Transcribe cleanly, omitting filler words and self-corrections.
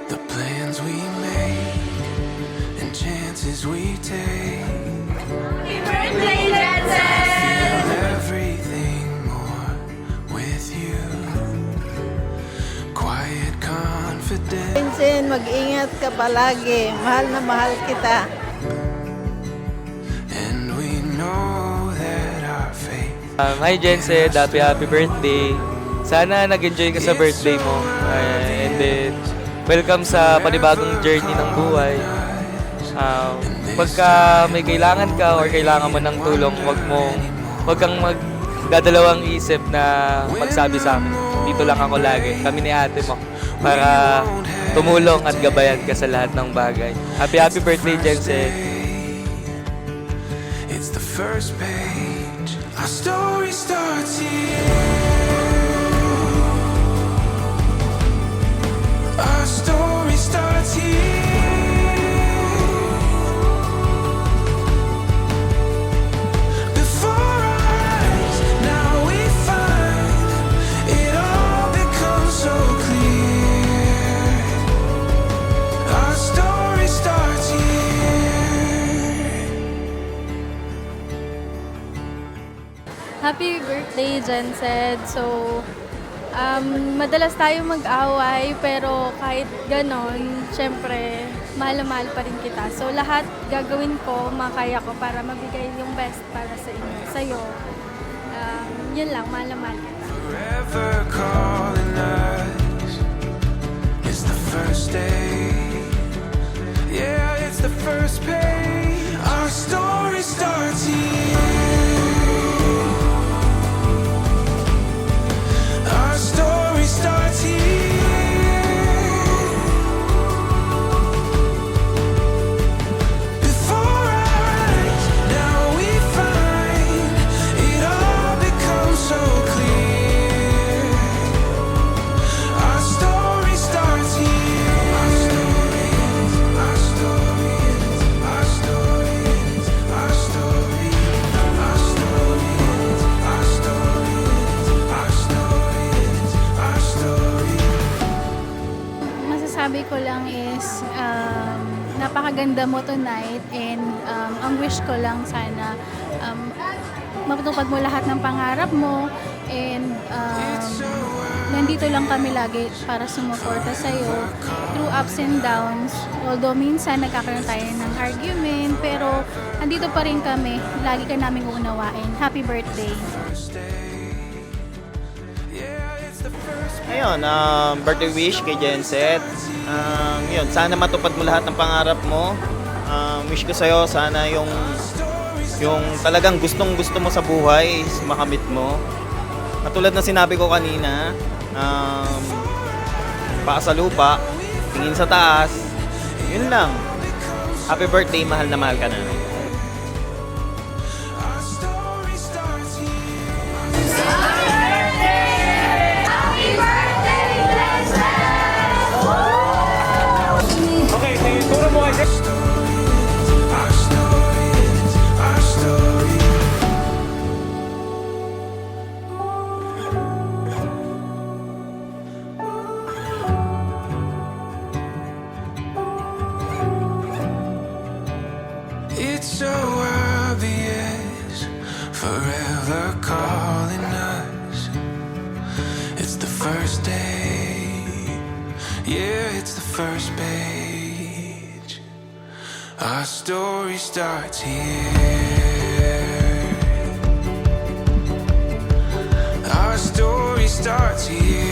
The plans we make and chances we take. Happy birthday, Jensen! Everything more with you. Quiet confidence. Jensen, mag-ingat ka palagi. Mahal na mahal kita. And we know that our faith. Hi Jensen, happy birthday. Sana nag-enjoy ka sa birthday mo. And then, welcome sa panibagong journey ng buhay. Pagka may kailangan ka or kailangan mo ng tulong, wag kang magdadalawang isip na magsabi sa amin. Dito lang ako lagi, kami ni ate mo, para tumulong at gabayan ka sa lahat ng bagay. Happy birthday, Jensen. It's the first page. Our story starts here. Our story starts here. Before our eyes, now we find it all becomes so clear. Our story starts here. Happy birthday, Jensen. So, madalas tayo mag-away, pero kahit ganon, syempre, mahal na mahal pa rin kita. So, lahat gagawin ko, makaya ko para mabigay yung best para sa inyo, sa'yo. Yun lang, mahal na mahal kita. Forever calling us. It's the first day. Yeah, it's the first page. Our story starts here. Our story starts here. Before our eyes, now we find it all becomes so clear. Our story starts here. Our story ends, our story ends, our story ends, our story, our story ends, our story ends, our story ends, our story. Masasabi ko lang is napakaganda mo tonight, and ang wish ko lang sana matupad mo lahat ng pangarap mo, and nandito lang kami lagi para sumuporta sa'yo through ups and downs. Although minsan nagkakaroon tayo ng argument, pero andito pa rin kami, lagi ka naming uunawain. Happy birthday! Ayun, birthday wish kay Jensen. Yun, sana matupad mo lahat ng pangarap mo. Wish ko sa'yo, sana yung talagang gustong-gusto mo sa buhay is makamit mo. Katulad na sinabi ko kanina, paa sa lupa, tingin sa taas. Yun lang. Happy birthday, mahal na mahal ka na. Our story starts here. Our story ends, our story. It's so obvious, forever calling us. It's the first day, yeah, it's the first page. Our story starts here. Our story starts here.